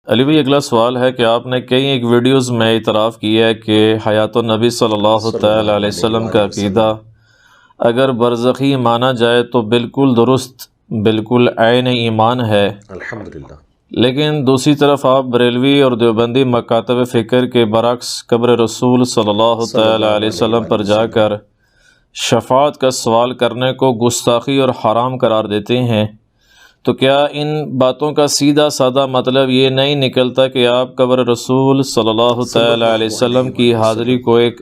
علی بھائی، اگلا سوال ہے کہ آپ نے کئی ایک ویڈیوز میں اعتراف کیا ہے کہ حیات النبی صلی اللہ تعالی علیہ وسلم کا عقیدہ اگر برزخی مانا جائے تو بالکل درست، بالکل عین ایمان ہے، الحمدللہ۔ لیکن دوسری طرف آپ بریلوی اور دیوبندی مکاتب فکر کے برعکس قبر رسول صلی اللہ تعالی علیہ وسلم پر جا کر شفاعت کا سوال کرنے کو گستاخی اور حرام قرار دیتے ہیں، تو کیا ان باتوں کا سیدھا سادہ مطلب یہ نہیں نکلتا کہ آپ قبر رسول صلی اللہ تعالی علیہ وسلم کی حاضری کو ایک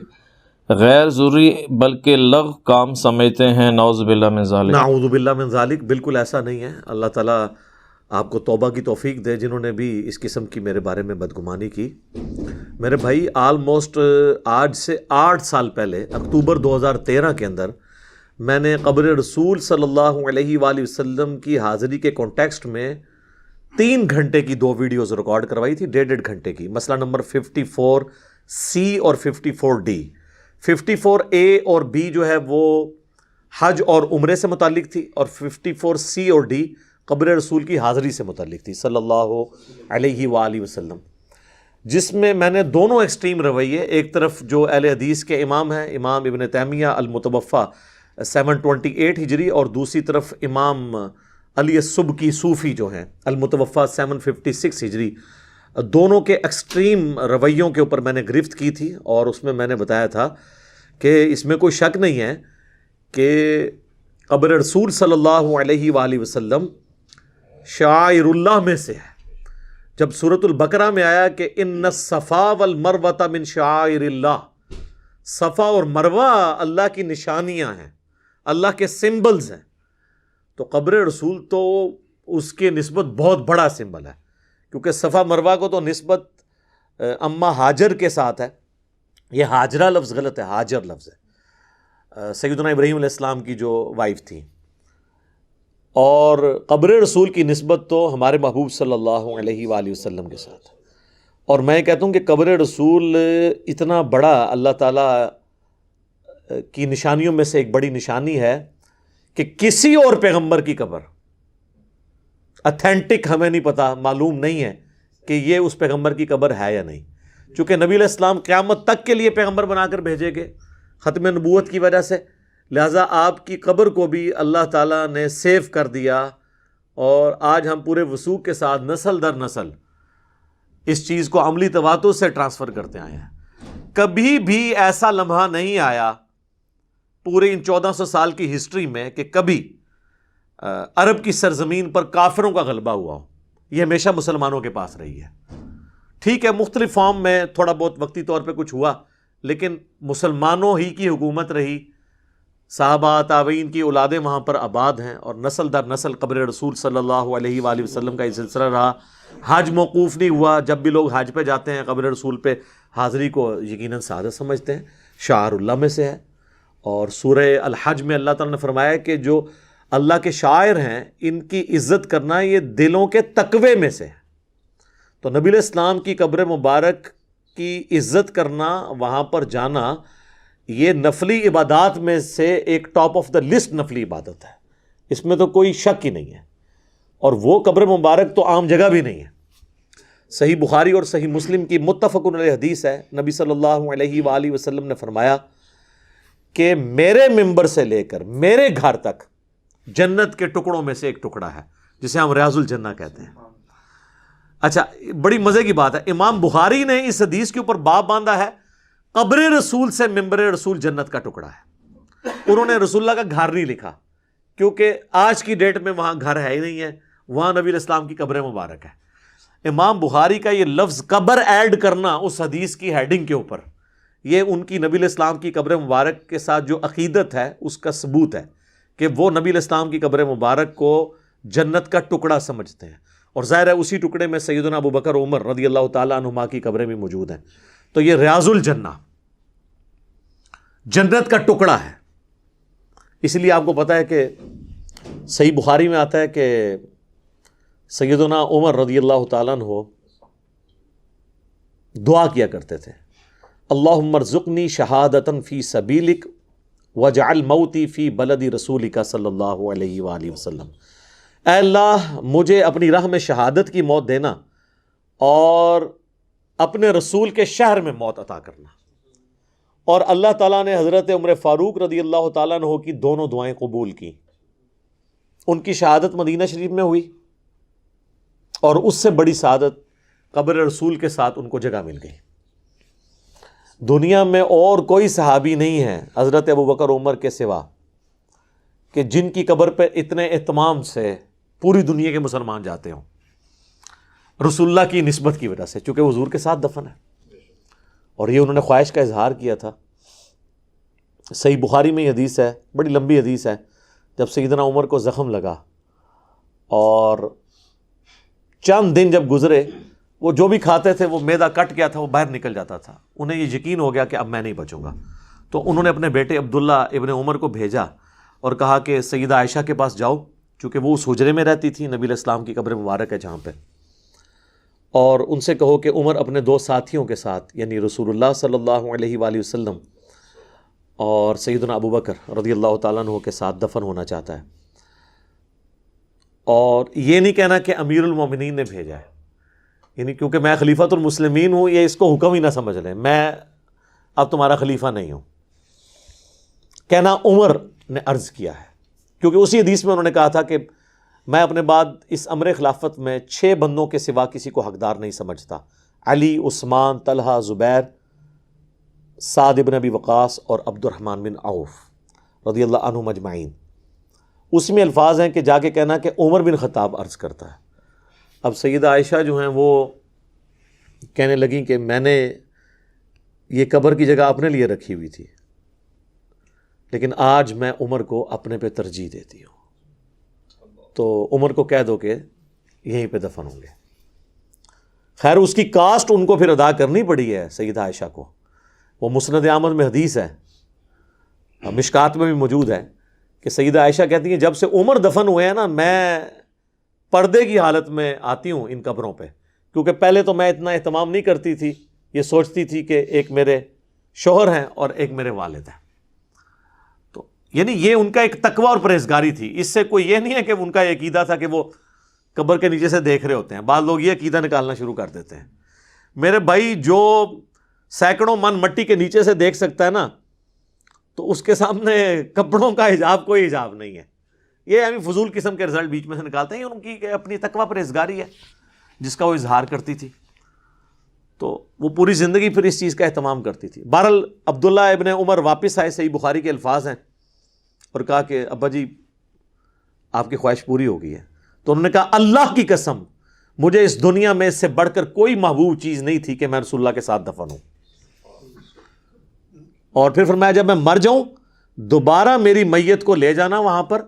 غیر ضروری بلکہ لغو کام سمجھتے ہیں؟ نعوذ باللہ من ذالک۔ نعوذ باللہ من ذالک، بالکل ایسا نہیں ہے۔ اللہ تعالیٰ آپ کو توبہ کی توفیق دے جنہوں نے بھی اس قسم کی میرے بارے میں بدگمانی کی۔ میرے بھائی، آلموسٹ آج سے 8 سال پہلے اکتوبر 2013 کے اندر میں نے قبر رسول صلی اللہ علیہ وآلہ وسلم کی حاضری کے کانٹیکسٹ میں 3 گھنٹے کی 2 ویڈیوز ریکارڈ کروائی تھی، 1.5 گھنٹے کی۔ مسئلہ نمبر 54C اور 54D۔ 54A اور B جو ہے وہ حج اور عمرے سے متعلق تھی، اور 54C اور D قبر رسول کی حاضری سے متعلق تھی صلی اللہ علیہ وآلہ وسلم، جس میں میں نے دونوں ایکسٹریم رویے، ایک طرف جو اہل حدیث کے امام ہیں، امام ابن تیمیہ المتوفیٰ 728 ہجری، اور دوسری طرف امام علی السبکی صوفی جو ہیں المتوفیٰ 756 ہجری، دونوں کے ایکسٹریم رویوں کے اوپر میں نے گرفت کی تھی، اور اس میں میں نے بتایا تھا کہ اس میں کوئی شک نہیں ہے کہ قبر رسول صلی اللہ علیہ وآلہ وسلم شعائر اللہ میں سے ہے۔ جب سورۃ البقرہ میں آیا کہ ان الصفا والمروہ من شعائر اللہ، صفا اور مروہ اللہ کی نشانیاں ہیں، اللہ کے سمبلز ہیں، تو قبر رسول تو اس کے نسبت بہت بڑا سمبل ہے، کیونکہ صفا مروہ کو تو نسبت اماں ہاجر کے ساتھ ہے۔ یہ ہاجرہ لفظ غلط ہے، ہاجر لفظ ہے، سیدنا ابراہیم علیہ السلام کی جو وائف تھی، اور قبر رسول کی نسبت تو ہمارے محبوب صلی اللہ علیہ وآلہ وسلم کے ساتھ۔ اور میں کہتا ہوں کہ قبر رسول اتنا بڑا اللہ تعالیٰ کی نشانیوں میں سے ایک بڑی نشانی ہے کہ کسی اور پیغمبر کی قبر اتھینٹک ہمیں نہیں پتا، معلوم نہیں ہے کہ یہ اس پیغمبر کی قبر ہے یا نہیں، چونکہ نبی علیہ السلام قیامت تک کے لیے پیغمبر بنا کر بھیجے گئے ختم نبوت کی وجہ سے، لہٰذا آپ کی قبر کو بھی اللہ تعالیٰ نے سیو کر دیا، اور آج ہم پورے وثوق کے ساتھ نسل در نسل اس چیز کو عملی تواتر سے ٹرانسفر کرتے آئے ہیں۔ کبھی بھی ایسا لمحہ نہیں آیا پورے ان 1400 سال کی ہسٹری میں کہ کبھی عرب کی سرزمین پر کافروں کا غلبہ ہوا ہو۔ یہ ہمیشہ مسلمانوں کے پاس رہی ہے۔ ٹھیک ہے، مختلف فارم میں تھوڑا بہت وقتی طور پہ کچھ ہوا، لیکن مسلمانوں ہی کی حکومت رہی، صحابہ تابعین کی اولادیں وہاں پر آباد ہیں، اور نسل در نسل قبر رسول صلی اللہ علیہ وآلہ وسلم کا یہ سلسلہ رہا۔ حج موقوف نہیں ہوا، جب بھی لوگ حج پہ جاتے ہیں قبر رسول پہ حاضری کو یقیناً سعادت سمجھتے ہیں، شعائر اللہ میں سے ہے۔ اور سورہ الحج میں اللہ تعالیٰ نے فرمایا کہ جو اللہ کے شاعر ہیں ان کی عزت کرنا یہ دلوں کے تقوی میں سے ہے، تو نبی علیہ السلام کی قبر مبارک کی عزت کرنا، وہاں پر جانا، یہ نفلی عبادات میں سے ایک ٹاپ آف دا لسٹ نفلی عبادت ہے، اس میں تو کوئی شک ہی نہیں ہے۔ اور وہ قبر مبارک تو عام جگہ بھی نہیں ہے۔ صحیح بخاری اور صحیح مسلم کی متفق علیہ حدیث ہے، نبی صلی اللہ علیہ وآلہ وسلم نے فرمایا کہ میرے ممبر سے لے کر میرے گھر تک جنت کے ٹکڑوں میں سے ایک ٹکڑا ہے، جسے ہم ریاض الجنہ کہتے ہیں۔ اچھا، بڑی مزے کی بات ہے، امام بخاری نے اس حدیث کے اوپر باب باندھا ہے، قبر رسول سے ممبر رسول جنت کا ٹکڑا ہے۔ انہوں نے رسول اللہ کا گھر نہیں لکھا، کیونکہ آج کی ڈیٹ میں وہاں گھر ہے ہی نہیں ہے، وہاں نبی علیہ السلام کی قبر مبارک ہے۔ امام بخاری کا یہ لفظ قبر ایڈ کرنا اس حدیث کی ہیڈنگ کے اوپر، یہ ان کی نبی علیہ السلام کی قبر مبارک کے ساتھ جو عقیدت ہے اس کا ثبوت ہے کہ وہ نبی علیہ السلام کی قبر مبارک کو جنت کا ٹکڑا سمجھتے ہیں، اور ظاہر ہے اسی ٹکڑے میں سیدنا ابو بکر عمر رضی اللہ تعالیٰ عنہما کی قبریں بھی موجود ہیں۔ تو یہ ریاض الجنہ جنت کا ٹکڑا ہے۔ اس لیے آپ کو پتہ ہے کہ صحیح بخاری میں آتا ہے کہ سیدنا عمر رضی اللہ تعالیٰ عنہ دعا کیا کرتے تھے، اللہم ارزقنی شہادتاً فی سبیلک وجعل موتی فی بلد رسولک صلی اللہ علیہ وآلہ وسلم۔ اے اللہ، مجھے اپنی راہ میں شہادت کی موت دینا، اور اپنے رسول کے شہر میں موت عطا کرنا. اور اللہ تعالیٰ نے حضرت عمر فاروق رضی اللہ تعالیٰ عنہ کی دونوں دعائیں قبول کی. ان کی شہادت مدینہ شریف میں ہوئی اور اس سے بڑی سعادت قبر رسول کے ساتھ ان کو جگہ مل گئی. دنیا میں اور کوئی صحابی نہیں ہے حضرت ابوبکر عمر کے سوا کہ جن کی قبر پہ اتنے اہتمام سے پوری دنیا کے مسلمان جاتے ہوں رسول اللہ کی نسبت کی وجہ سے، چونکہ وہ حضور کے ساتھ دفن ہے. اور یہ انہوں نے خواہش کا اظہار کیا تھا. صحیح بخاری میں یہ حدیث ہے، بڑی لمبی حدیث ہے. جب سیدنا عمر کو زخم لگا اور چند دن جب گزرے، وہ جو بھی کھاتے تھے وہ معدہ کٹ گیا تھا، وہ باہر نکل جاتا تھا. انہیں یہ یقین ہو گیا کہ اب میں نہیں بچوں گا. تو انہوں نے اپنے بیٹے عبداللہ ابن عمر کو بھیجا اور کہا کہ سیدہ عائشہ کے پاس جاؤ، چونکہ وہ اس حجرے میں رہتی تھی، نبی علیہ السلام کی قبر مبارک ہے جہاں پہ، اور ان سے کہو کہ عمر اپنے دو ساتھیوں کے ساتھ یعنی رسول اللہ صلی اللہ علیہ وآلہ وسلم اور سیدنا ابوبکر رضی اللہ تعالیٰ عنہ کے ساتھ دفن ہونا چاہتا ہے. اور یہ نہیں کہنا کہ امیر المومنین نے بھیجا ہے، یعنی کیونکہ میں خلیفۃ المسلمین ہوں، یہ اس کو حکم ہی نہ سمجھ لیں، میں اب تمہارا خلیفہ نہیں ہوں. کہنا عمر نے عرض کیا ہے، کیونکہ اسی حدیث میں انہوں نے کہا تھا کہ میں اپنے بعد اس امر خلافت میں 6 بندوں کے سوا کسی کو حقدار نہیں سمجھتا: علی، عثمان، طلحہ، زبیر، سعد بن ابی وقاص اور عبد الرحمن بن عوف رضی اللہ عنہم اجمعین. اس میں الفاظ ہیں کہ جا کے کہنا کہ عمر بن خطاب عرض کرتا ہے. اب سیدہ عائشہ جو ہیں وہ کہنے لگیں کہ میں نے یہ قبر کی جگہ اپنے لیے رکھی ہوئی تھی، لیکن آج میں عمر کو اپنے پہ ترجیح دیتی ہوں، تو عمر کو کہہ دو کہ یہیں پہ دفن ہوں گے. خیر اس کی کاسٹ ان کو پھر ادا کرنی پڑی ہے سیدہ عائشہ کو. وہ مسند احمد میں حدیث ہے، مشکات میں بھی موجود ہے کہ سیدہ عائشہ کہتی ہیں جب سے عمر دفن ہوئے ہیں نا، میں پردے کی حالت میں آتی ہوں ان قبروں پہ، کیونکہ پہلے تو میں اتنا اہتمام نہیں کرتی تھی، یہ سوچتی تھی کہ ایک میرے شوہر ہیں اور ایک میرے والد ہیں. تو یعنی یہ ان کا ایک تقوی اور پرہیزگاری تھی. اس سے کوئی یہ نہیں ہے کہ ان کا یہ عقیدہ تھا کہ وہ قبر کے نیچے سے دیکھ رہے ہوتے ہیں. بعض لوگ یہ عقیدہ نکالنا شروع کر دیتے ہیں. میرے بھائی جو سینکڑوں من مٹی کے نیچے سے دیکھ سکتا ہے نا، تو اس کے سامنے کپڑوں کا حجاب کوئی حجاب نہیں ہے. یہ ہمیں فضول قسم کے رزلٹ بیچ میں سے نکالتے ہیں. ان کی اپنی تقوی پرہیزگاری ہے جس کا وہ اظہار کرتی تھی، تو وہ پوری زندگی پھر اس چیز کا اہتمام کرتی تھی. بہرحال عبداللہ ابن عمر واپس آئے، صحیح بخاری کے الفاظ ہیں، اور کہا کہ ابا جی آپ کی خواہش پوری ہو گئی ہے. تو انہوں نے کہا اللہ کی قسم مجھے اس دنیا میں اس سے بڑھ کر کوئی محبوب چیز نہیں تھی کہ میں رسول اللہ کے ساتھ دفن ہوں. اور پھر فرمایا جب میں مر جاؤں دوبارہ میری میت کو لے جانا وہاں پر،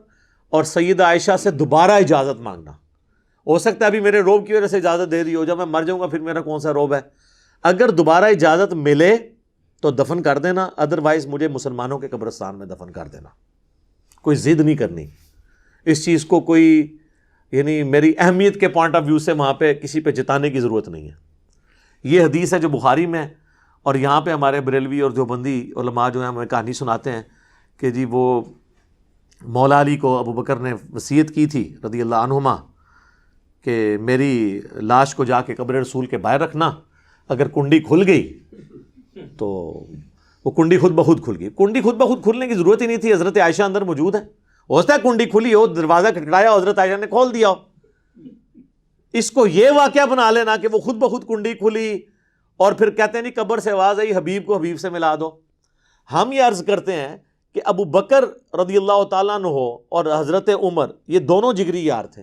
اور سیدہ عائشہ سے دوبارہ اجازت مانگنا. ہو سکتا ہے ابھی میرے روب کی وجہ سے اجازت دے دی ہو، جب میں مر جاؤں گا پھر میرا کون سا روب ہے. اگر دوبارہ اجازت ملے تو دفن کر دینا، ادروائز مجھے مسلمانوں کے قبرستان میں دفن کر دینا. کوئی ضد نہیں کرنی اس چیز کو، کوئی یعنی میری اہمیت کے پوائنٹ آف ویو سے وہاں پہ کسی پہ جتانے کی ضرورت نہیں ہے. یہ حدیث ہے جو بخاری میں ہے. اور یہاں پہ ہمارے بریلوی اور دیوبندی علماء جو ہیں ہمیں کہانی سناتے ہیں کہ جی وہ مولا علی کو ابوبکر نے وصیت کی تھی رضی اللہ عنہما کہ میری لاش کو جا کے قبر رسول کے باہر رکھنا، اگر کنڈی کھل گئی تو وہ کنڈی خود بخود کھل گئی. کنڈی خود بخود کھلنے کی ضرورت ہی نہیں تھی، حضرت عائشہ اندر موجود ہے. ہو سکتا ہے کنڈی کھلی ہو، دروازہ کھٹکھٹایا، حضرت عائشہ نے کھول دیا ہو. اس کو یہ واقعہ بنا لینا کہ وہ خود بخود کنڈی کھلی اور پھر کہتے ہیں نہیں قبر سے آواز آئی حبیب کو حبیب سے ملا دو. ہم یہ عرض کرتے ہیں کہ ابو بکر رضی اللہ تعالیٰ عنہ اور حضرت عمر یہ دونوں جگری یار تھے.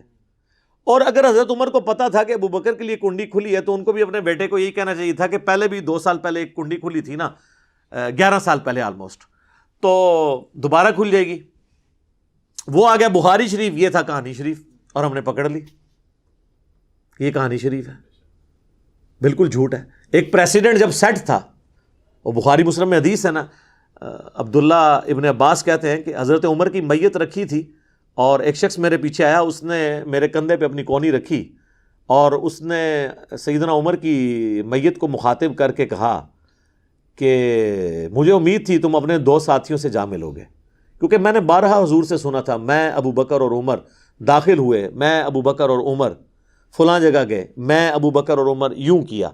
اور اگر حضرت عمر کو پتا تھا کہ ابو بکر کے لیے کنڈی کھلی ہے تو ان کو بھی اپنے بیٹے کو یہی کہنا چاہیے تھا کہ پہلے بھی 2 سال پہلے ایک کنڈی کھلی تھی نا، 11 سال پہلے آلموسٹ، تو دوبارہ کھل جائے گی. وہ آ گیا بخاری شریف، یہ تھا کہانی شریف، اور ہم نے پکڑ لی یہ کہانی شریف ہے. بالکل جھوٹ ہے. ایک پریسیڈنٹ جب سیٹ تھا، وہ بخاری مسلم میں حدیث ہے نا، عبداللہ ابن عباس کہتے ہیں کہ حضرت عمر کی میت رکھی تھی اور ایک شخص میرے پیچھے آیا، اس نے میرے کندھے پہ اپنی کونی رکھی اور اس نے سیدنا عمر کی میت کو مخاطب کر کے کہا کہ مجھے امید تھی تم اپنے 2 ساتھیوں سے جا ملو گے، کیونکہ میں نے بارہا حضور سے سنا تھا میں ابو بکر اور عمر داخل ہوئے، میں ابو بکر اور عمر فلاں جگہ گئے، میں ابو بکر اور عمر یوں کیا،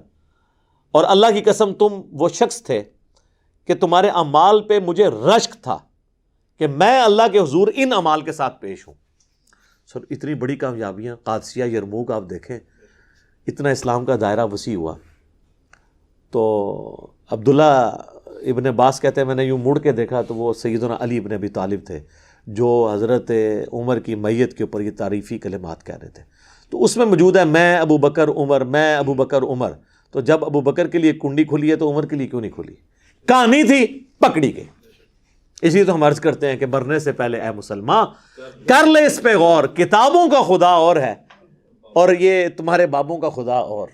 اور اللہ کی قسم تم وہ شخص تھے کہ تمہارے اعمال پہ مجھے رشک تھا کہ میں اللہ کے حضور ان اعمال کے ساتھ پیش ہوں۔ سر اتنی بڑی کامیابیاں، قادسیہ، یرموک آپ دیکھیں، اتنا اسلام کا دائرہ وسیع ہوا۔ تو عبداللہ ابن عباس کہتے ہیں میں نے یوں مڑ کے دیکھا تو وہ سیدنا علی ابن ابی طالب تھے جو حضرت عمر کی میت کے اوپر یہ تعریفی کلمات کہہ رہے تھے۔ تو اس میں موجود ہے میں ابو بکر عمر، میں ابو بکر عمر۔ تو جب ابو بکر کے لیے کنڈی کھلی ہے تو عمر کے لیے کیوں نہیں کھلی؟ کہانی تھی، پکڑی گئی۔ اسی لیے تو ہم عرض کرتے ہیں کہ مرنے سے پہلے اے مسلمان کر لے اس پہ غور، کتابوں کا خدا اور ہے اور یہ تمہارے بابوں کا خدا اور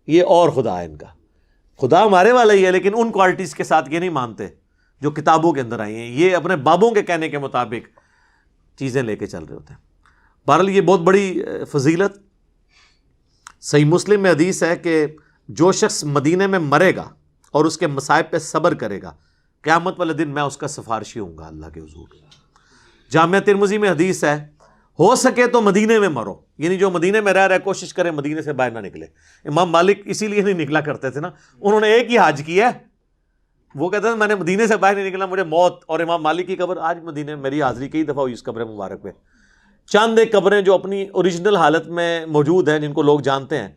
یہ اور خدا ہے ان کا۔ خدا ہمارے والا ہی ہے لیکن ان کوالٹیز کے ساتھ یہ نہیں مانتے جو کتابوں کے اندر آئی ہیں، یہ اپنے بابوں کے کہنے کے مطابق چیزیں لے کے چل رہے ہوتے ہیں۔ بہرحال یہ بہت بڑی فضیلت۔ صحیح مسلم میں حدیث ہے کہ جو شخص مدینے میں مرے گا اور اس کے مصائب پہ صبر کرے گا، قیامت والے دن میں اس کا سفارشی ہوں گا اللہ کے حضور۔ جامعہ ترمذی میں حدیث ہے ہو سکے تو مدینے میں مرو، یعنی جو مدینے میں رہ رہے کوشش کرے مدینے سے باہر نہ نکلے۔ امام مالک اسی لیے نہیں نکلا کرتے تھے نا، انہوں نے ایک ہی حج کیا ہے، وہ کہتے ہیں میں نے مدینے سے باہر نہیں نکلا مجھے موت۔ اور امام مالک کی قبر آج مدینے میں میری حاضری کئی دفعہ ہوئی اس قبر مبارک پہ۔ چند ایک قبریں جو اپنی اوریجنل حالت میں موجود ہیں جن کو لوگ جانتے ہیں،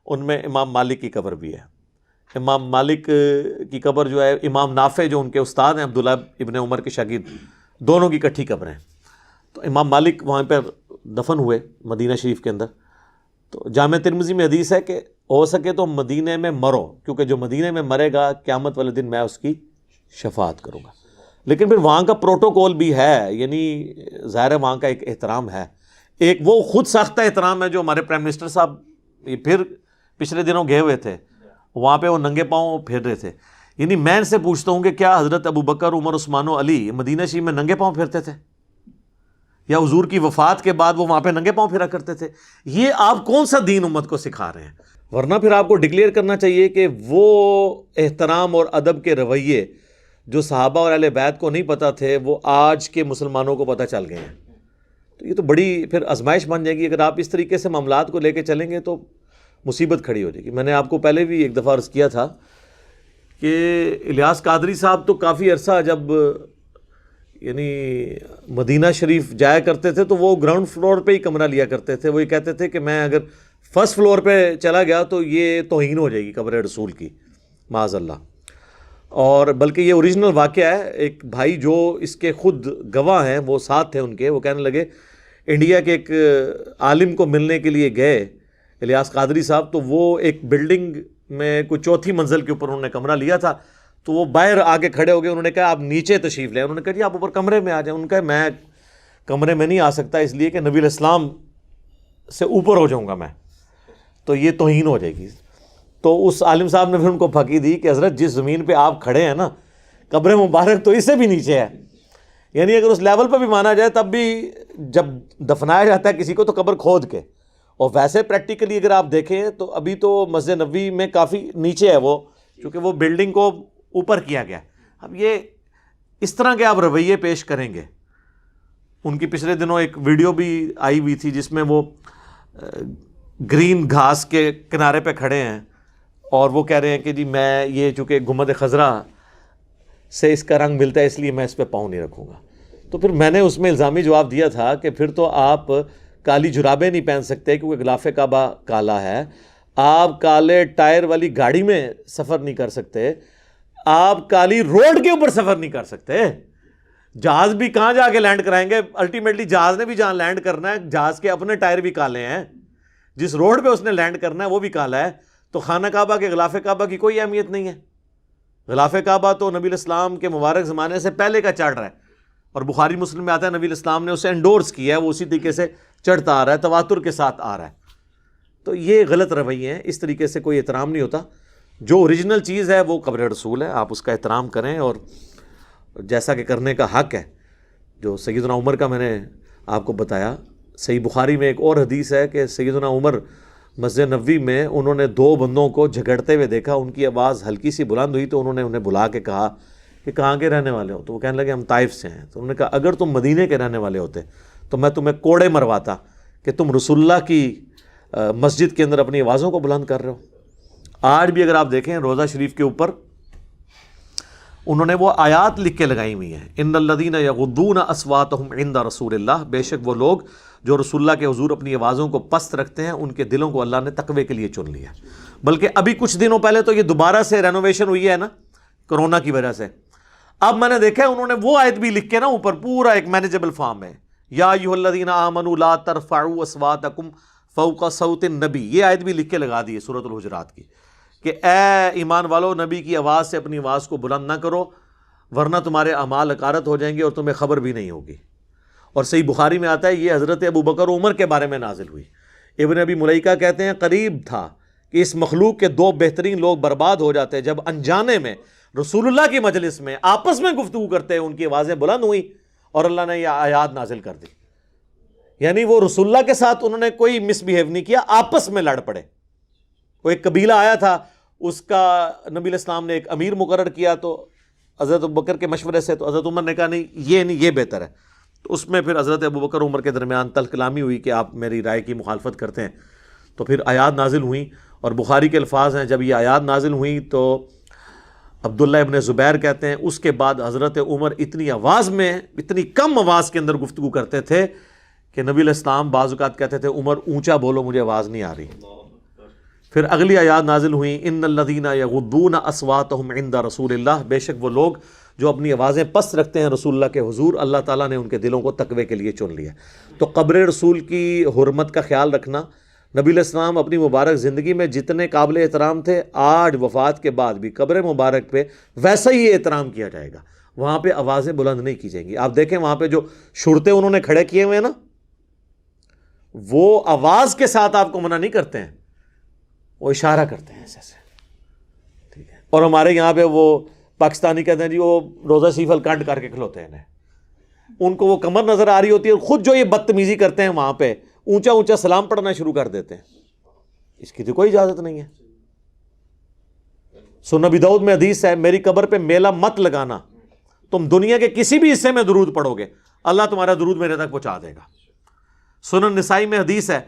ان میں امام مالک کی قبر بھی ہے۔ امام مالک کی قبر جو ہے امام نافع جو ان کے استاد ہیں عبداللہ ابن عمر کے شاگرد، دونوں کی کٹھی قبریں ہیں۔ تو امام مالک وہاں پہ دفن ہوئے مدینہ شریف کے اندر۔ تو جامعہ ترمذی میں حدیث ہے کہ ہو سکے تو مدینے میں مرو، کیونکہ جو مدینے میں مرے گا قیامت والے دن میں اس کی شفاعت کروں گا۔ لیکن پھر وہاں کا پروٹوکول بھی ہے، یعنی ظاہر ہے وہاں کا ایک احترام ہے، ایک وہ خود ساختہ احترام ہے جو ہمارے پرائم منسٹر صاحب یہ پھر پچھلے دنوں گئے ہوئے تھے، وہاں پہ وہ ننگے پاؤں پھر رہے تھے۔ یعنی میں ان سے پوچھتا ہوں کہ کیا حضرت ابو بکر، عمر، عثمان و علی مدینہ شریف میں ننگے پاؤں پھرتے تھے؟ یا حضور کی وفات کے بعد وہ وہاں پہ ننگے پاؤں پھرا کرتے تھے؟ یہ آپ کون سا دین امت کو سکھا رہے ہیں؟ ورنہ پھر آپ کو ڈکلیئر کرنا چاہیے کہ وہ احترام اور ادب کے رویے جو صحابہ اور اہل بیت کو نہیں پتہ تھے وہ آج کے مسلمانوں کو پتہ چل گئے ہیں۔ تو یہ تو بڑی پھر آزمائش بن جائے گی۔ اگر آپ اس طریقے سے معاملات کو لے کے چلیں گے تو مصیبت کھڑی ہو جائے گی۔ میں نے آپ کو پہلے بھی ایک دفعہ عرض کیا تھا کہ الیاس قادری صاحب تو کافی عرصہ جب یعنی مدینہ شریف جایا کرتے تھے تو وہ گراؤنڈ فلور پہ ہی کمرہ لیا کرتے تھے۔ وہ یہ کہتے تھے کہ میں اگر فرسٹ فلور پہ چلا گیا تو یہ توہین ہو جائے گی قبر رسول کی، معاذ اللہ۔ اور بلکہ یہ اوریجنل واقعہ ہے، ایک بھائی جو اس کے خود گواہ ہیں وہ ساتھ تھے ان کے، وہ کہنے لگے انڈیا کے ایک عالم کو ملنے کے لیے گئے الیاس قادری صاحب، تو وہ ایک بلڈنگ میں کوئی چوتھی منزل کے اوپر انہوں نے کمرہ لیا تھا، تو وہ باہر آگے کھڑے ہو گئے، انہوں نے کہا آپ نیچے تشریف لیں۔ انہوں نے کہا جی آپ اوپر کمرے میں آ جائیں۔ ان کا میں کمرے میں نہیں آ سکتا اس لیے کہ نبی علیہ السلام سے اوپر ہو جاؤں گا میں، تو یہ توہین ہو جائے گی۔ تو اس عالم صاحب نے پھر ان کو پھکی دی کہ حضرت جس زمین پہ آپ کھڑے ہیں نا، قبر مبارک تو اس سے بھی نیچے ہے، یعنی اگر اس لیول پہ بھی مانا جائے تب بھی جب دفنایا جاتا ہے کسی کو تو قبر کھود کے، اور ویسے پریکٹیکلی اگر آپ دیکھیں تو ابھی تو مسجد نبوی میں کافی نیچے ہے وہ، چونکہ وہ بلڈنگ کو اوپر کیا گیا۔ اب یہ اس طرح کے آپ رویے پیش کریں گے۔ ان کی پچھلے دنوں ایک ویڈیو بھی آئی ہوئی تھی جس میں وہ گرین گھاس کے کنارے پہ کھڑے ہیں اور وہ کہہ رہے ہیں کہ جی میں یہ چونکہ گنبد خضرا سے اس کا رنگ ملتا ہے اس لیے میں اس پہ پاؤں نہیں رکھوں گا۔ تو پھر میں نے اس میں الزامی جواب دیا تھا کہ پھر تو آپ کالی جرابیں نہیں پہن سکتے کیونکہ غلاف کعبہ کالا ہے، آپ کالے ٹائر والی گاڑی میں سفر نہیں کر سکتے، آپ کالی روڈ کے اوپر سفر نہیں کر سکتے، جہاز بھی کہاں جا کے لینڈ کرائیں گے؟ الٹیمیٹلی جہاز نے بھی جہاں لینڈ کرنا ہے، جہاز کے اپنے ٹائر بھی کالے ہیں، جس روڈ پہ اس نے لینڈ کرنا ہے وہ بھی کالا ہے۔ تو خانہ کعبہ کے غلاف کعبہ کی کوئی اہمیت نہیں ہے۔ غلاف کعبہ تو نبی علیہ السلام کے مبارک زمانے سے پہلے کا چڑھ رہا ہے، اور بخاری مسلم میں آتا ہے نبی علیہ السلام نے اسے انڈورس کیا ہے، وہ اسی طریقے سے چڑھتا آ رہا ہے، تواتر کے ساتھ آ رہا ہے۔ تو یہ غلط رویے ہیں، اس طریقے سے کوئی احترام نہیں ہوتا۔ جو اوریجنل چیز ہے وہ قبر رسول ہے، آپ اس کا احترام کریں، اور جیسا کہ کرنے کا حق ہے۔ جو سیدنا عمر کا میں نے آپ کو بتایا، صحیح بخاری میں ایک اور حدیث ہے کہ سیدنا عمر مسجد نبوی میں انہوں نے دو بندوں کو جھگڑتے ہوئے دیکھا، ان کی آواز ہلکی سی بلند ہوئی تو انہوں نے انہیں بلا کے کہا کہ کہاں کے رہنے والے ہو؟ تو وہ کہنے لگے ہم طائف سے ہیں۔ تو انہوں نے کہا اگر تم مدینے کے رہنے والے ہوتے تو میں تمہیں کوڑے مرواتا کہ تم رسول اللہ کی مسجد کے اندر اپنی آوازوں کو بلند کر رہے ہو۔ آج بھی اگر آپ دیکھیں روضہ شریف کے اوپر انہوں نے وہ آیات لکھ کے لگائی ہوئی ہیں، ان الذین یغضون اصواتهم عند رسول اللہ، بے شک وہ لوگ جو رسول اللہ کے حضور اپنی آوازوں کو پست رکھتے ہیں ان کے دلوں کو اللہ نے تقوی کے لیے چن لیا۔ بلکہ ابھی کچھ دنوں پہلے تو یہ دوبارہ سے رینوویشن ہوئی ہے نا کرونا کی وجہ سے، اب میں نے دیکھا انہوں نے وہ آیت بھی لکھ کے نا اوپر پورا ایک مینیجبل فارم ہے، یا ایھا الذین آمنوا لا ترفعوا اصواتکم فوق صوت النبی، یہ آیت بھی لکھ کے لگا دی ہے سورۃ الحجرات کی کہ اے ایمان والو نبی کی آواز سے اپنی آواز کو بلند نہ کرو ورنہ تمہارے اعمال اکارت ہو جائیں گے اور تمہیں خبر بھی نہیں ہوگی۔ اور صحیح بخاری میں آتا ہے یہ حضرت ابو بکر عمر کے بارے میں نازل ہوئی۔ ابن ابی ملیکہ کہتے ہیں قریب تھا کہ اس مخلوق کے دو بہترین لوگ برباد ہو جاتے جب انجانے میں رسول اللہ کی مجلس میں آپس میں گفتگو کرتے ان کی آوازیں بلند ہوئی اور اللہ نے یہ آیات نازل کر دی۔ یعنی وہ رسول اللہ کے ساتھ انہوں نے کوئی مس بیہیو نہیں کیا، آپس میں لڑ پڑے۔ وہ ایک قبیلہ آیا تھا، اس کا نبی علیہ السلام نے ایک امیر مقرر کیا تو حضرت ابوبکر کے مشورے سے، تو حضرت عمر نے کہا نہیں یہ بہتر ہے، تو اس میں پھر حضرت ابوبکر عمر کے درمیان تلخ کلامی ہوئی کہ آپ میری رائے کی مخالفت کرتے ہیں، تو پھر آیات نازل ہوئیں۔ اور بخاری کے الفاظ ہیں جب یہ آیات نازل ہوئیں تو عبداللہ ابن زبیر کہتے ہیں اس کے بعد حضرت عمر اتنی آواز میں، اتنی کم آواز کے اندر گفتگو کرتے تھے کہ نبی علیہ السلام بعض اوقات کہتے تھے عمر اونچا بولو مجھے آواز نہیں آ رہی۔ پھر اگلی آیات نازل ہوئیں ان الذین یغضون اصواتهم عند رسول اللہ، بے شک وہ لوگ جو اپنی آوازیں پست رکھتے ہیں رسول اللہ کے حضور اللہ تعالیٰ نے ان کے دلوں کو تقوی کے لیے چن لیا۔ تو قبر رسول کی حرمت کا خیال رکھنا، نبی علیہ السلام اپنی مبارک زندگی میں جتنے قابل احترام تھے آج وفات کے بعد بھی قبر مبارک پہ ویسا ہی احترام کیا جائے گا، وہاں پہ آوازیں بلند نہیں کی جائیں گی۔ آپ دیکھیں وہاں پہ جو شرطے انہوں نے کھڑے کیے ہوئے ہیں نا، وہ آواز کے ساتھ آپ کو منع نہیں کرتے ہیں، وہ اشارہ کرتے ہیں ایسے ایسے، ٹھیک ہے۔ اور ہمارے یہاں پہ وہ پاکستانی کہتے ہیں جی وہ روزہ شریف الکنڈ کر کے کھلوتے ہیں، ان کو وہ کمر نظر آ رہی ہوتی ہے، خود جو یہ بدتمیزی کرتے ہیں وہاں پہ اونچا اونچا سلام پڑھنا شروع کر دیتے ہیں، اس کی تو کوئی اجازت نہیں ہے۔ سنن ابی داؤد میں حدیث ہے میری قبر پہ میلہ مت لگانا، تم دنیا کے کسی بھی حصے میں درود پڑھو گے اللہ تمہارا درود میرے تک پہنچا دے گا۔ سنن نسائی میں حدیث ہے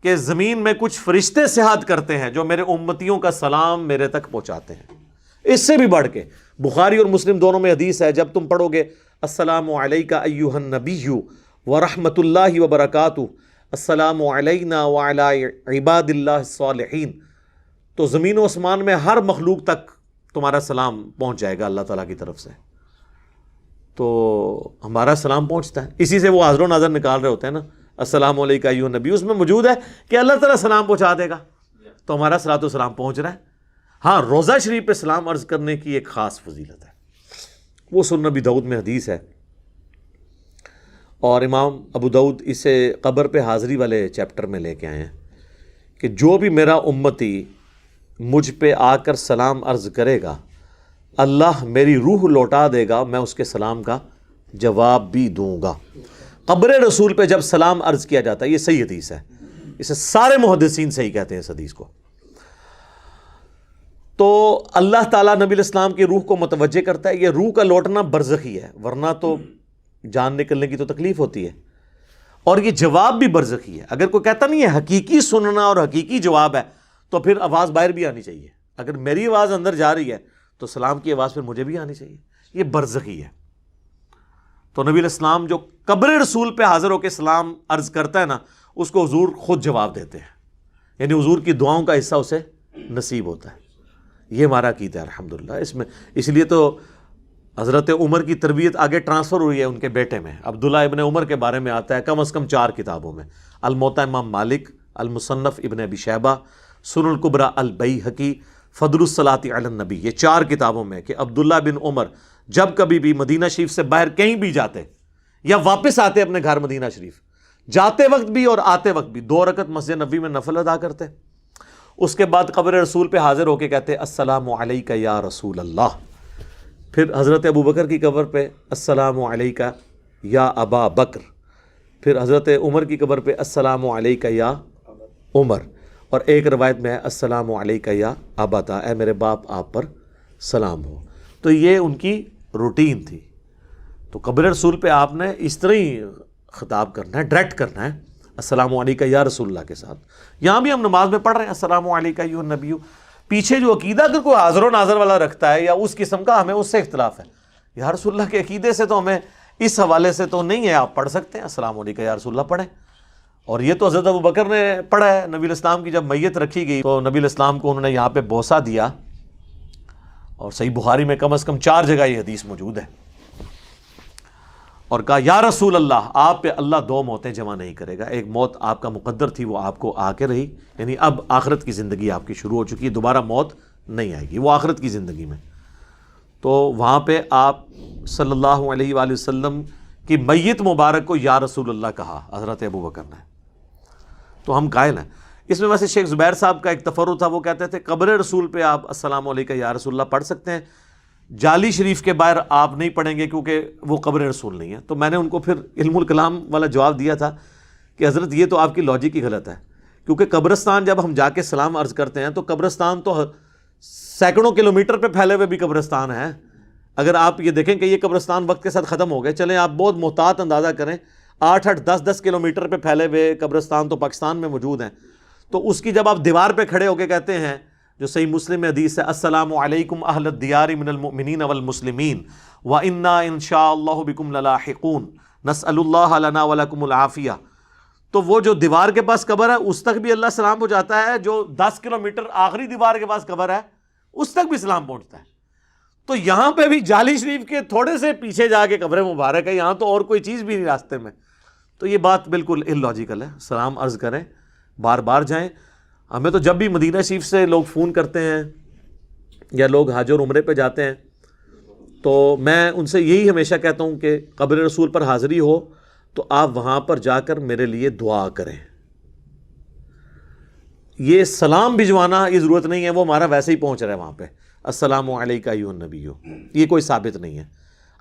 کہ زمین میں کچھ فرشتے سیاحت کرتے ہیں جو میرے امتیوں کا سلام میرے تک پہنچاتے ہیں۔ اس سے بھی بڑھ کے بخاری اور مسلم دونوں میں حدیث ہے جب تم پڑھو گے السلام علیکہ ایھا النبی ورحمۃ اللہ وبرکاتہ، السلام علینا وعلی عباد اللہ الصالحین، تو زمین و آسمان میں ہر مخلوق تک تمہارا سلام پہنچ جائے گا اللہ تعالیٰ کی طرف سے۔ تو ہمارا سلام پہنچتا ہے، اسی سے وہ حاضر و ناظر نکال رہے ہوتے ہیں نا، السلام علیکہ ایھا النبی، اس میں موجود ہے کہ اللہ تعالیٰ سلام پہنچا دے گا، تو ہمارا صلاۃ و سلام پہنچ رہا ہے۔ ہاں روضہ شریف پہ سلام عرض کرنے کی ایک خاص فضیلت ہے، وہ سنن ابی داؤد میں حدیث ہے، اور امام ابو داؤد اسے قبر پہ حاضری والے چیپٹر میں لے کے آئے ہیں کہ جو بھی میرا امتی مجھ پہ آ کر سلام عرض کرے گا اللہ میری روح لوٹا دے گا، میں اس کے سلام کا جواب بھی دوں گا۔ قبر رسول پہ جب سلام عرض کیا جاتا ہے، یہ صحیح حدیث ہے، اسے سارے محدثین صحیح کہتے ہیں اس حدیث کو، تو اللہ تعالیٰ نبی علیہ السلام کی روح کو متوجہ کرتا ہے۔ یہ روح کا لوٹنا برزخی ہے، ورنہ تو جان نکلنے کی تو تکلیف ہوتی ہے، اور یہ جواب بھی برزخی ہے۔ اگر کوئی کہتا نہیں ہے حقیقی سننا اور حقیقی جواب ہے تو پھر آواز باہر بھی آنی چاہیے، اگر میری آواز اندر جا رہی ہے تو سلام کی آواز پھر مجھے بھی آنی چاہیے، یہ برزخی ہے۔ تو نبی علیہ السلام جو قبر رسول پہ حاضر ہو کے سلام عرض کرتا ہے نا، اس کو حضور خود جواب دیتے ہیں، یعنی حضور کی دعاؤں کا حصہ اسے نصیب ہوتا ہے۔ یہ ہمارا عقیدہ ہے الحمدللہ۔ اس میں اس لیے تو حضرت عمر کی تربیت آگے ٹرانسفر ہوئی ہے ان کے بیٹے میں، عبداللہ ابن عمر کے بارے میں آتا ہے کم از کم 4 کتابوں میں، الموطا امام مالک، المصنف ابن ابی شیبہ، سنن الکبریٰ البیہقی، فضل الصلاۃ علی النبی، یہ 4 کتابوں میں کہ عبداللہ بن عمر جب کبھی بھی مدینہ شریف سے باہر کہیں بھی جاتے یا واپس آتے اپنے گھر مدینہ شریف، جاتے وقت بھی اور آتے وقت بھی 2 رکعت مسجد نبوی میں نفل ادا کرتے، اس کے بعد قبر رسول پہ حاضر ہو کے کہتے السلام علیکہ یا رسول اللہ، پھر حضرت ابو بکر کی قبر پہ السلام علیکہ یا ابا بکر، پھر حضرت عمر کی قبر پہ السلام علیکہ یا عمر، اور ایک روایت میں ہے السلام علیکہ یا ابتا، اے میرے باپ آپ پر سلام ہو۔ تو یہ ان کی روٹین تھی۔ تو قبر رسول پہ آپ نے اس طرح ہی خطاب کرنا ہے، ڈائریکٹ کرنا ہے السلام علیکہ یا رسول اللہ کے ساتھ. یہاں بھی ہم نماز میں پڑھ رہے ہیں السلام علیکہ ایھا النبی. پیچھے جو عقیدہ اگر کوئی حاضر و ناظر والا رکھتا ہے یا اس قسم کا، ہمیں اس سے اختلاف ہے. یا رسول اللہ کے عقیدے سے تو ہمیں اس حوالے سے تو نہیں ہے. آپ پڑھ سکتے ہیں السلام علیکہ یا رسول اللہ پڑھیں. اور یہ تو حضرت ابوبکر نے پڑھا ہے. نبی الاسلام کی جب میت رکھی گئی تو نبی الاسلام کو انہوں نے یہاں پہ بوسہ دیا، اور صحیح بخاری میں کم از کم 4 جگہ یہ حدیث موجود ہے، اور کہا یا رسول اللہ آپ پہ اللہ 2 موتیں جمع نہیں کرے گا. ایک موت آپ کا مقدر تھی، وہ آپ کو آ کے رہی، یعنی اب آخرت کی زندگی آپ کی شروع ہو چکی ہے، دوبارہ موت نہیں آئے گی، وہ آخرت کی زندگی میں. تو وہاں پہ آپ صلی اللہ علیہ وآلہ وسلم کی میت مبارک کو یا رسول اللہ کہا حضرت ابوبکر نے. تو ہم قائل ہیں اس میں. ویسے شیخ زبیر صاحب کا ایک تفرد تھا، وہ کہتے تھے قبر رسول پہ آپ السلام علیکہ یا رسول اللہ پڑھ سکتے ہیں، جعلی شریف کے باہر آپ نہیں پڑھیں گے کیونکہ وہ قبر رسول نہیں ہے. تو میں نے ان کو پھر علم الکلام والا جواب دیا تھا کہ حضرت یہ تو آپ کی لاجک ہی غلط ہے، کیونکہ قبرستان جب ہم جا کے سلام عرض کرتے ہیں تو قبرستان تو سینکڑوں کلومیٹر پہ پھیلے ہوئے بھی قبرستان ہیں. اگر آپ یہ دیکھیں کہ یہ قبرستان وقت کے ساتھ ختم ہو گئے، چلیں آپ بہت محتاط اندازہ کریں 8-8 10-10 کلومیٹر پہ پھیلے ہوئے قبرستان تو پاکستان میں موجود ہیں. تو اس کی جب آپ دیوار پہ کھڑے ہو کے کہتے ہیں، جو صحیح مسلم میں حدیث ہے السلام علیکم اہل الدیار من المؤمنین والمسلمین وَإِنَّا إِن شَاءَ اللَّهُ بِكُمْ لَلَاحِقُونَ نَسْأَلُ اللَّهَ لَنَا وَلَكُمُ الْعَافِيَةَ. تو وہ جو دیوار کے پاس قبر ہے اس تک بھی اللہ سلام پہنچاتا ہے، جو 10 کلومیٹر آخری دیوار کے پاس قبر ہے اس تک بھی سلام پہنچتا ہے. تو یہاں پہ بھی جعلی شریف کے تھوڑے سے پیچھے جا کے قبر مبارک ہے، یہاں تو اور کوئی چیز بھی نہیں راستے میں. تو یہ بات بالکل اللاجیکل ہے. سلام عرض کریں، بار بار جائیں. ہمیں تو جب بھی مدینہ شریف سے لوگ فون کرتے ہیں یا لوگ حج اور عمرے پہ جاتے ہیں تو میں ان سے یہی ہمیشہ کہتا ہوں کہ قبر رسول پر حاضری ہو تو آپ وہاں پر جا کر میرے لیے دعا کریں. یہ سلام بھجوانا یہ ضرورت نہیں ہے، وہ ہمارا ویسے ہی پہنچ رہا ہے وہاں پہ السلام علیکہ ایھا النبی. یہ کوئی ثابت نہیں ہے.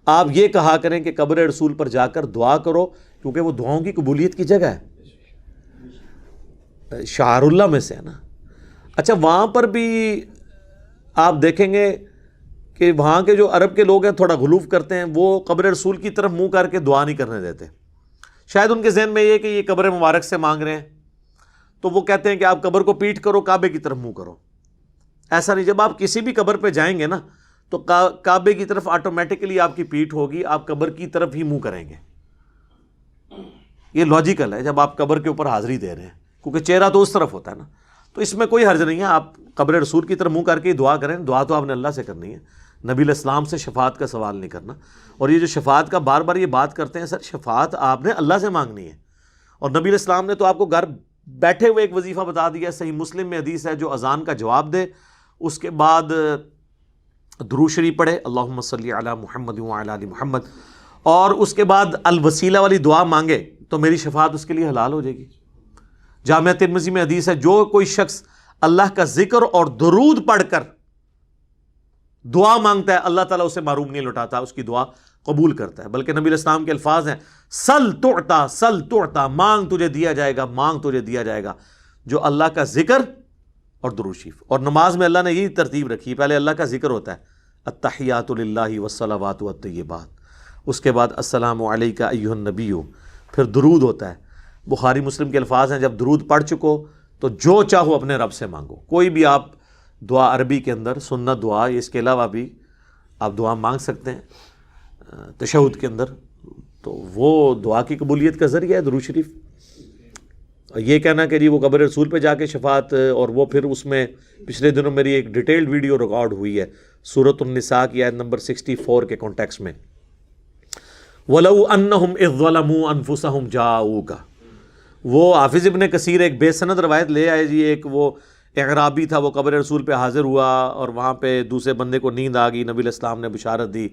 آپ یہ کہا کریں کہ قبر رسول پر جا کر دعا کرو، کیونکہ وہ دعاؤں کی قبولیت کی جگہ ہے، شعار اللہ میں سے ہے نا. اچھا وہاں پر بھی آپ دیکھیں گے کہ وہاں کے جو عرب کے لوگ ہیں تھوڑا غلوف کرتے ہیں، وہ قبر رسول کی طرف منہ کر کے دعا نہیں کرنے دیتے. شاید ان کے ذہن میں یہ کہ یہ قبر مبارک سے مانگ رہے ہیں، تو وہ کہتے ہیں کہ آپ قبر کو پیٹ کرو، کعبے کی طرف منہ کرو. ایسا نہیں. جب آپ کسی بھی قبر پہ جائیں گے نا تو کعبے کی طرف آٹومیٹکلی آپ کی پیٹھ ہوگی، آپ قبر کی طرف ہی منہ کریں گے. یہ لاجیکل ہے جب آپ قبر کے اوپر حاضری دے رہے ہیں، کیونکہ چہرہ تو اس طرف ہوتا ہے نا. تو اس میں کوئی حرج نہیں ہے، آپ قبر رسول کی طرف منہ کر کے دعا کریں. دعا تو آپ نے اللہ سے کرنی ہے، نبی علیہ السلام سے شفاعت کا سوال نہیں کرنا. اور یہ جو شفاعت کا بار بار یہ بات کرتے ہیں، سر شفاعت آپ نے اللہ سے مانگنی ہے. اور نبی علیہ السلام نے تو آپ کو گھر بیٹھے ہوئے ایک وظیفہ بتا دیا ہے. صحیح مسلم میں حدیث ہے، جو اذان کا جواب دے اس کے بعد درود شریف پڑھے اللہم صلی علی محمد وعلی آل محمد، اور اس کے بعد الوسیلہ والی دعا مانگے تو میری شفاعت اس کے لیے حلال ہو جائے گی. جامعہ ترمذی میں حدیث ہے، جو کوئی شخص اللہ کا ذکر اور درود پڑھ کر دعا مانگتا ہے اللہ تعالیٰ اسے محروم نہیں لوٹاتا، اس کی دعا قبول کرتا ہے. بلکہ نبی علیہ السلام کے الفاظ ہیں سل تعطا سل تعطا، مانگ تجھے دیا جائے گا، مانگ تجھے دیا جائے گا. جو اللہ کا ذکر اور درود شریف. اور نماز میں اللہ نے یہی ترتیب رکھی، پہلے اللہ کا ذکر ہوتا ہے التحیات للہ والصلوات والطیبات، اس کے بعد السلام علیکہ ایھا النبی، پھر درود ہوتا ہے. بخاری مسلم کے الفاظ ہیں جب درود پڑھ چکو تو جو چاہو اپنے رب سے مانگو. کوئی بھی آپ دعا عربی کے اندر سنت دعا، اس کے علاوہ بھی آپ دعا مانگ سکتے ہیں تشہد کے اندر، تو وہ دعا کی قبولیت کا ذریعہ ہے درود شریف. یہ کہنا کہ جی وہ قبر رسول پہ جا کے شفاعت، اور وہ پھر اس میں پچھلے دنوں میری ایک ڈیٹیلڈ ویڈیو ریکارڈ ہوئی ہے سورۃ النساء کی آیت نمبر 64 کے کانٹیکس میں، وَلَوْ أَنَّهُمْ إِذْ ظَلَمُوا أَنفُسَهُمْ جَاءُوكَ. وہ حافظ ابن کثیر ایک بے سند روایت لے آئے جی. ایک وہ اعرابی تھا، وہ قبر رسول پہ حاضر ہوا اور وہاں پہ دوسرے بندے کو نیند آ گئی. نبی علیہ السلام نے بشارت دی.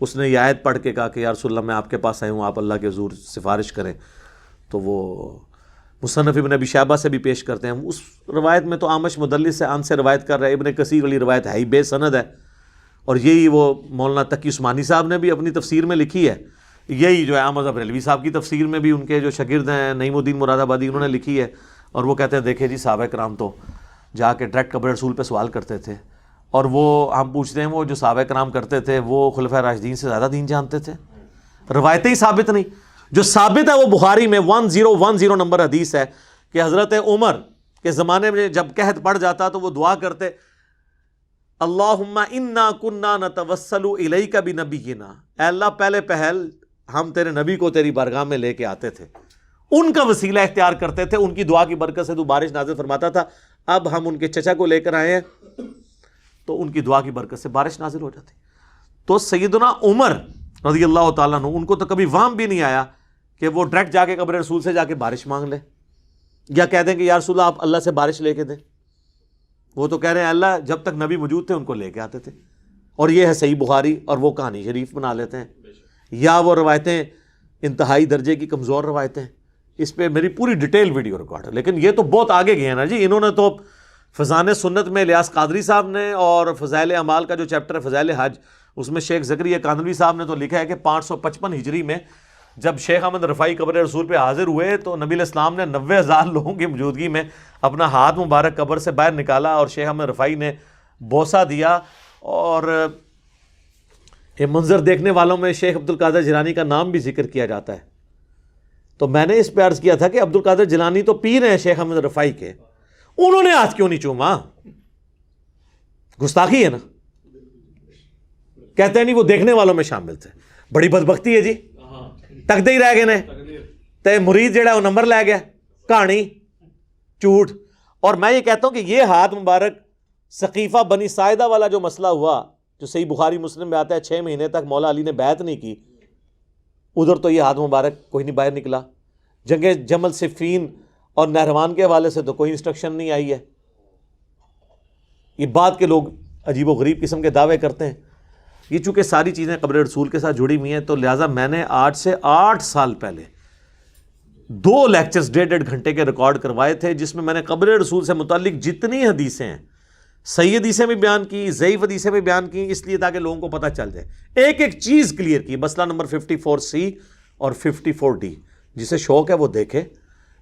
اس نے یہ آیت پڑھ کے کہا کہ یا رسول اللہ میں آپ کے پاس آیا ہوں، آپ اللہ کے حضور سفارش کریں. تو وہ مصنف ابن ابی شیبہ سے بھی پیش کرتے ہیں. اس روایت میں تو عامش مدلس سے عن سے روایت کر رہا ہے. ابن کثیر والی روایت ہے ہی بے سند ہے. اور یہی وہ مولانا تقی عثمانی صاحب نے بھی اپنی تفسیر میں لکھی ہے. یہی جو ہے احمد بریلوی صاحب کی تفسیر میں بھی ان کے جو شاگرد ہیں نعیم الدین مراد آبادی، انہوں نے لکھی ہے. اور وہ کہتے ہیں دیکھیں جی صحابہ کرام تو جا کے ڈائریکٹ قبر رسول پہ سوال کرتے تھے، اور وہ ہم پوچھتے ہیں وہ جو صحابہ کرام کرتے تھے وہ خلفائے راشدین سے زیادہ دین جانتے تھے. روایتیں ہی ثابت نہیں. جو ثابت ہے وہ بخاری میں 1010 نمبر حدیث ہے کہ حضرت عمر کے زمانے میں جب قحط پڑ جاتا تو وہ دعا کرتے اللہم انا کننا نتوسل الیک بنبینا، اے اللہ پہلے پہل ہم تیرے نبی کو تیری بارگاہ میں لے کے آتے تھے، ان کا وسیلہ اختیار کرتے تھے، ان کی دعا کی برکت سے تو بارش نازل فرماتا تھا، اب ہم ان کے چچا کو لے کر آئے ہیں تو ان کی دعا کی برکت سے بارش نازل ہو جاتی۔ تو سیدنا عمر رضی اللہ تعالیٰ عنہ ان کو تو کبھی وہم بھی نہیں آیا کہ وہ ڈائریکٹ جا کے قبر رسول سے جا کے بارش مانگ لے یا کہہ دیں کہ یا رسول اللہ آپ اللہ سے بارش لے کے دیں۔ وہ تو کہہ رہے ہیں اللہ جب تک نبی موجود تھے ان کو لے کے آتے تھے، اور یہ ہے صحیح بخاری، اور وہ کہانی شریف بنا لیتے ہیں، یا وہ روایتیں انتہائی درجے کی کمزور روایتیں، اس پہ میری پوری ڈیٹیل ویڈیو ریکارڈ ہے۔ لیکن یہ تو بہت آگے گئے ہیں نا جی، انہوں نے تو فضان سنت میں الیاس قادری صاحب نے، اور فضائل اعمال کا جو چیپٹر ہے فضائل حج، اس میں شیخ زکریا کاندھلوی صاحب نے تو لکھا ہے کہ 555 ہجری میں جب شیخ احمد رفاعی قبر رسول پہ حاضر ہوئے تو نبی علیہ السلام نے 90,000 لوگوں کی موجودگی میں اپنا ہاتھ مبارک قبر سے باہر نکالا اور شیخ احمد رفاعی نے بوسہ دیا، اور یہ منظر دیکھنے والوں میں شیخ عبد القادر جیلانی کا نام بھی ذکر کیا جاتا ہے۔ تو میں نے اس پہ عرض کیا تھا کہ عبد القادر جیلانی تو پیر ہیں شیخ احمد رفاعی کے، انہوں نے ہاتھ کیوں نہیں چوما؟ گستاخی ہے نا، کہتے ہیں نہیں وہ دیکھنے والوں میں شامل تھے۔ بڑی بدبختی ہے جی، تکدے ہی رہ گئے نے تے مرید جڑا وہ نمبر لے گیا، کہانی جھوٹ۔ اور میں یہ کہتا ہوں کہ یہ ہاتھ مبارک سقیفہ بنی ساعدہ والا جو مسئلہ ہوا، جو صحیح بخاری مسلم میں آتا ہے 6 مہینے تک مولا علی نے بیعت نہیں کی، ادھر تو یہ ہاتھ مبارک کوئی نہیں باہر نکلا۔ جنگ جمل صفین اور نہروان کے حوالے سے تو کوئی انسٹرکشن نہیں آئی ہے۔ یہ بات کے لوگ عجیب و غریب قسم کے دعوے کرتے ہیں۔ یہ چونکہ ساری چیزیں قبر رسول کے ساتھ جڑی ہوئی ہیں، تو لہٰذا میں نے آج سے 8 سال پہلے 2 لیکچرز 1.5 گھنٹے کے ریکارڈ کروائے تھے، جس میں نے قبر رسول سے متعلق جتنی حدیثیں ہیں، صحیح حدیثیں بھی بیان کی، ضعیف حدیثیں بھی بیان کی، اس لیے تاکہ لوگوں کو پتہ چل جائے، ایک ایک چیز کلیئر کی۔ مسئلہ نمبر 54C اور 54D، جسے شوق ہے وہ دیکھے۔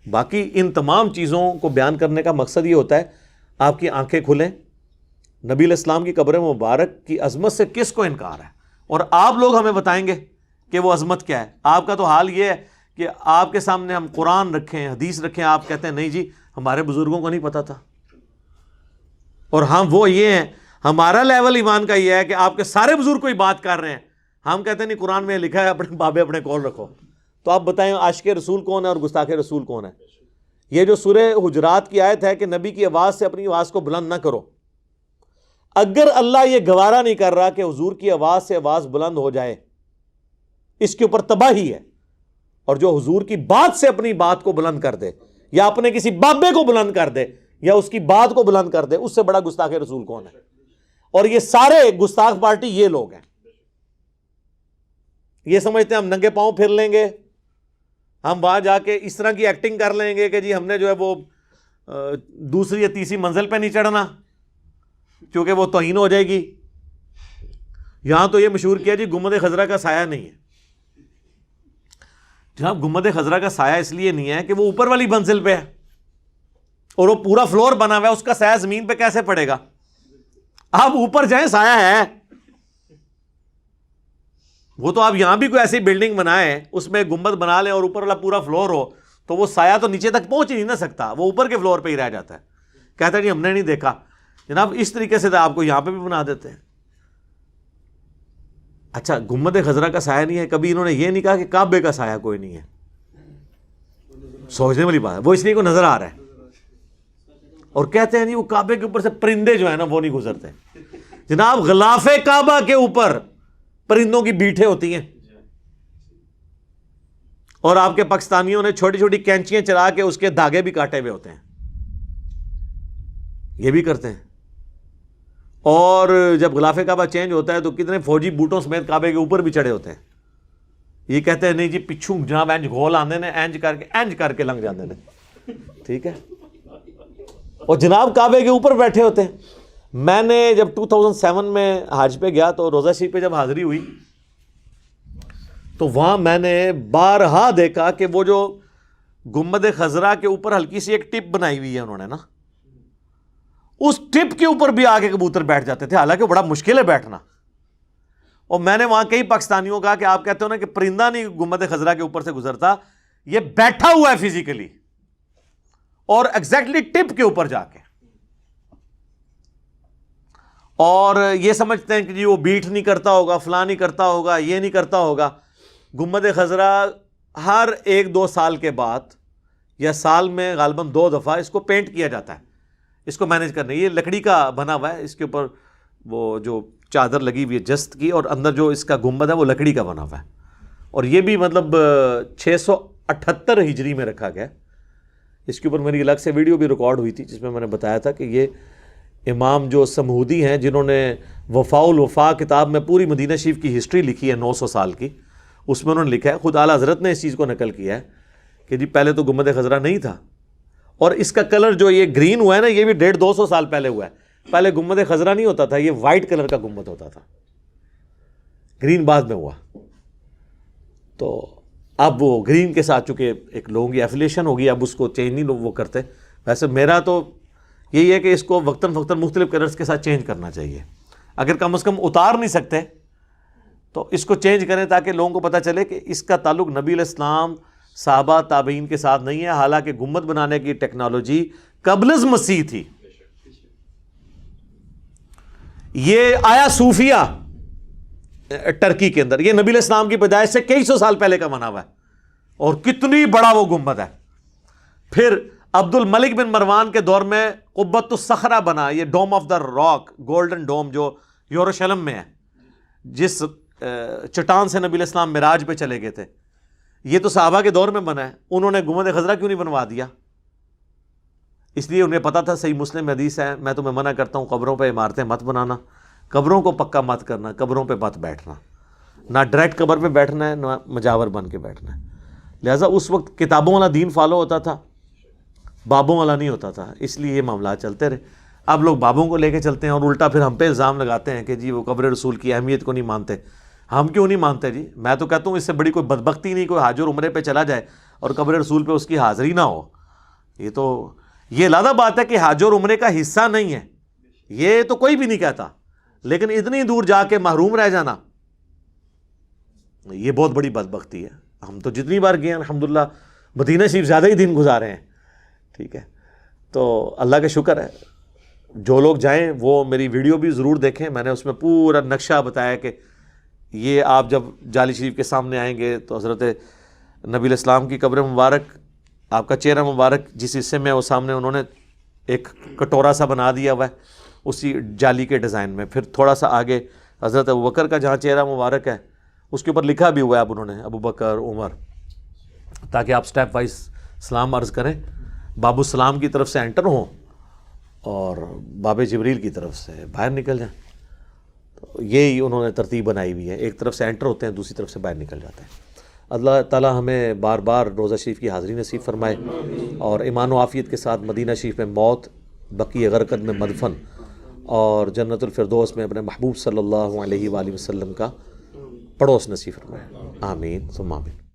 باقی ان تمام چیزوں کو بیان کرنے کا مقصد یہ ہوتا ہے آپ کی آنکھیں کھلیں، نبی علیہ السلام کی قبر مبارک کی عظمت سے کس کو انکار ہے، اور آپ لوگ ہمیں بتائیں گے کہ وہ عظمت کیا ہے۔ آپ کا تو حال یہ ہے کہ آپ کے سامنے ہم قرآن رکھیں، حدیث رکھیں، آپ کہتے ہیں نہیں جی ہمارے بزرگوں کو نہیں پتا تھا۔ اور ہم وہ یہ ہیں، ہمارا لیول ایمان کا یہ ہے کہ آپ کے سارے بزرگ کوئی بات کر رہے ہیں، ہم کہتے ہیں نہیں قرآن میں لکھا ہے اپنے بابے اپنے کول رکھو۔ تو آپ بتائیں عاشق رسول کون ہے اور گستاخ رسول کون ہے؟ یہ جو سورہ حجرات کی آیت ہے کہ نبی کی آواز سے اپنی آواز کو بلند نہ کرو، اگر اللہ یہ گوارا نہیں کر رہا کہ حضور کی آواز سے آواز بلند ہو جائے، اس کے اوپر تباہی ہے۔ اور جو حضور کی بات سے اپنی بات کو بلند کر دے، یا اپنے کسی بابے کو بلند کر دے، یا اس کی بات کو بلند کر دے، اس سے بڑا گستاخ رسول کون ہے؟ اور یہ سارے گستاخ پارٹی یہ لوگ ہیں۔ یہ سمجھتے ہیں ہم ننگے پاؤں پھر لیں گے، ہم وہاں جا کے اس طرح کی ایکٹنگ کر لیں گے کہ جی ہم نے جو ہے وہ دوسری یا تیسری منزل پہ نہیں چڑھنا کیونکہ وہ توہین ہو جائے گی۔ یہاں تو یہ مشہور کیا جی گنبد خضرا کا سایہ نہیں ہے۔ جناب گنبد خضرا کا سایہ اس لیے نہیں ہے کہ وہ اوپر والی منزل پہ ہے اور وہ پورا فلور بنا ہوا ہے، اس کا سایہ زمین پہ کیسے پڑے گا؟ آپ اوپر جائیں سایہ ہے۔ وہ تو آپ یہاں بھی کوئی ایسی بلڈنگ بنائیں، اس میں گنبد بنا لیں اور اوپر والا پورا فلور ہو، تو وہ سایہ تو نیچے تک پہنچ ہی نہیں نہ سکتا، وہ اوپر کے فلور پہ ہی رہ جاتا ہے۔ کہتا ہے جی ہم نے نہیں دیکھا۔ جناب اس طریقے سے تو آپ کو یہاں پہ بھی بنا دیتے ہیں۔ اچھا گنبد خضرا کا سایہ نہیں ہے، کبھی انہوں نے یہ نہیں کہا کہ کعبے کا سایہ کوئی نہیں ہے؟ سوچنے والی بات ہے، وہ اس لیے کو نظر آ رہا ہے، اور کہتے ہیں نہیں وہ کعبے کے اوپر سے پرندے جو ہیں نا وہ نہیں گزرتے۔ جناب غلاف کعبہ کے اوپر پرندوں کی بیٹھیں ہوتی ہیں، اور آپ کے پاکستانیوں نے چھوٹی چھوٹی کینچیاں چلا کے اس کے دھاگے بھی کاٹے ہوئے ہوتے ہیں، یہ بھی کرتے ہیں۔ اور جب غلاف کعبہ چینج ہوتا ہے تو کتنے فوجی بوٹوں سمیت کعبے کے اوپر بھی چڑھے ہوتے ہیں۔ یہ کہتے ہیں نہیں جی پچھوں جناب اینج گھول آندے نے، اینج کر کے لنگ جاندے نے، ٹھیک ہے، اور جناب کعبے کے اوپر بیٹھے ہوتے ہیں۔ میں نے جب 2007 میں حج پہ گیا تو روزہ شریف پہ جب حاضری ہوئی تو وہاں میں نے بارہا دیکھا کہ وہ جو گنبد خضرا کے اوپر ہلکی سی ایک ٹپ بنائی ہوئی ہے انہوں نے نا، اس ٹپ کے اوپر بھی آ کے کبوتر بیٹھ جاتے تھے، حالانکہ بڑا مشکل ہے بیٹھنا۔ اور میں نے وہاں کئی پاکستانیوں کہا کہ آپ کہتے ہو نا کہ پرندہ نہیں گنبد خضرا کے اوپر سے گزرتا، یہ بیٹھا ہوا ہے فزیکلی اور ایگزیکٹلی ٹپ کے اوپر جا کے، اور یہ سمجھتے ہیں کہ جی وہ بیٹ نہیں کرتا ہوگا، فلاں نہیں کرتا ہوگا، یہ نہیں کرتا ہوگا۔ گنبد خضرا ہر 1-2 سال کے بعد یا سال میں غالباً 2 دفعہ اس کو پینٹ کیا جاتا ہے، اس کو مینیج کرنے۔ یہ لکڑی کا بنا ہوا ہے، اس کے اوپر وہ جو چادر لگی ہوئی ہے جست کی، اور اندر جو اس کا گنبد ہے وہ لکڑی کا بنا ہوا ہے، اور یہ بھی مطلب 678 ہجری میں رکھا گیا۔ اس کے اوپر میری الگ سے ویڈیو بھی ریکارڈ ہوئی تھی جس میں نے بتایا تھا کہ یہ امام جو سمہودی ہیں، جنہوں نے وفاء الوفا کتاب میں پوری مدینہ شریف کی ہسٹری لکھی ہے 900 سال کی، اس میں انہوں نے لکھا ہے، خود اعلیٰ حضرت نے اس چیز کو نقل کیا ہے کہ جی پہلے تو گنبد خضرا نہیں تھا، اور اس کا کلر جو یہ گرین ہوا ہے نا، یہ بھی 150-200 سال پہلے ہوا ہے۔ پہلے گنبد خضرا نہیں ہوتا تھا، یہ وائٹ کلر کا گنبد ہوتا تھا، گرین بعد میں ہوا۔ تو اب وہ گرین کے ساتھ چونکہ ایک لوگوں کی ایفیلیشن ہوگی، اب اس کو چینج نہیں وہ کرتے۔ ویسے میرا تو یہی ہے کہ اس کو وقتاً فوقتاً مختلف کلرز کے ساتھ چینج کرنا چاہیے، اگر کم از کم اتار نہیں سکتے تو اس کو چینج کریں تاکہ لوگوں کو پتہ چلے کہ اس کا تعلق نبی علیہ السلام، صحابہ، تابعین کے ساتھ نہیں ہے، حالانکہ گنبد بنانے کی ٹیکنالوجی قبل از مسیح تھی۔ یہ آیا صوفیہ ٹرکی کے اندر، یہ نبی علیہ السلام کی پیدائش سے کئی سو سال پہلے کا بنا ہوا ہے، اور کتنی بڑا وہ گنبد ہے۔ پھر عبد الملک بن مروان کے دور میں قبۃ الصخرہ بنا، یہ ڈوم آف دا راک، گولڈن ڈوم جو یروشلم میں ہے، جس چٹان سے نبی علیہ السلام معراج پہ چلے گئے تھے، یہ تو صحابہ کے دور میں بنا ہے۔ انہوں نے گنبد خضرا کیوں نہیں بنوا دیا؟ اس لیے انہیں پتا تھا، صحیح مسلم حدیث ہے، میں تمہیں منع کرتا ہوں قبروں پہ عمارتیں مت بنانا، قبروں کو پکا مت کرنا، قبروں پہ مت بیٹھنا، نہ ڈائریکٹ قبر پہ بیٹھنا ہے، نہ مجاور بن کے بیٹھنا ہے۔ لہٰذا اس وقت کتابوں والا دین فالو ہوتا تھا، بابوں والا نہیں ہوتا تھا، اس لیے یہ معاملات چلتے رہے۔ اب لوگ بابوں کو لے کے چلتے ہیں اور الٹا پھر ہم پہ الزام لگاتے ہیں کہ جی وہ قبر رسول کی اہمیت کو نہیں مانتے۔ ہم کیوں نہیں مانتے جی؟ میں تو کہتا ہوں اس سے بڑی کوئی بدبختی نہیں، کوئی حج اور عمرے پہ چلا جائے اور قبر رسول پہ اس کی حاضری نہ ہو۔ یہ علیحدہ بات ہے کہ حج اور عمرے کا حصہ نہیں ہے، یہ تو کوئی بھی نہیں کہتا، لیکن اتنی دور جا کے محروم رہ جانا، یہ بہت بڑی بدبختی ہے۔ ہم تو جتنی بار گئے ہیں الحمدللہ مدینہ شریف زیادہ ہی دن گزارے ہیں، ٹھیک ہے۔ تو اللہ کا شکر ہے، جو لوگ جائیں وہ میری ویڈیو بھی ضرور دیکھیں، میں نے اس میں پورا نقشہ بتایا کہ یہ آپ جب جالی شریف کے سامنے آئیں گے تو حضرت نبی علیہ السلام کی قبر مبارک، آپ کا چہرہ مبارک جس حصے میں وہ سامنے انہوں نے ایک کٹورا سا بنا دیا ہوا ہے اسی جالی کے ڈیزائن میں، پھر تھوڑا سا آگے حضرت ابوبکر کا جہاں چہرہ مبارک ہے اس کے اوپر لکھا بھی ہوا ہے اب انہوں نے ابوبکر، عمر، تاکہ آپ سٹیپ وائز سلام عرض کریں، باب السلام کی طرف سے انٹر ہوں اور باب جبریل کی طرف سے باہر نکل جائیں۔ تو یہی انہوں نے ترتیب بنائی ہوئی ہے، ایک طرف سے انٹر ہوتے ہیں، دوسری طرف سے باہر نکل جاتے ہیں۔ اللہ تعالیٰ ہمیں بار بار روضہ شریف کی حاضری نصیب فرمائے اور ایمان و عافیت کے ساتھ مدینہ شریف میں موت، بقیع غرقد میں مدفن اور جنت الفردوس میں اپنے محبوب صلی اللہ علیہ وآلہ وسلم کا پڑوس نصیب فرمائے۔ آمین ثم آمین۔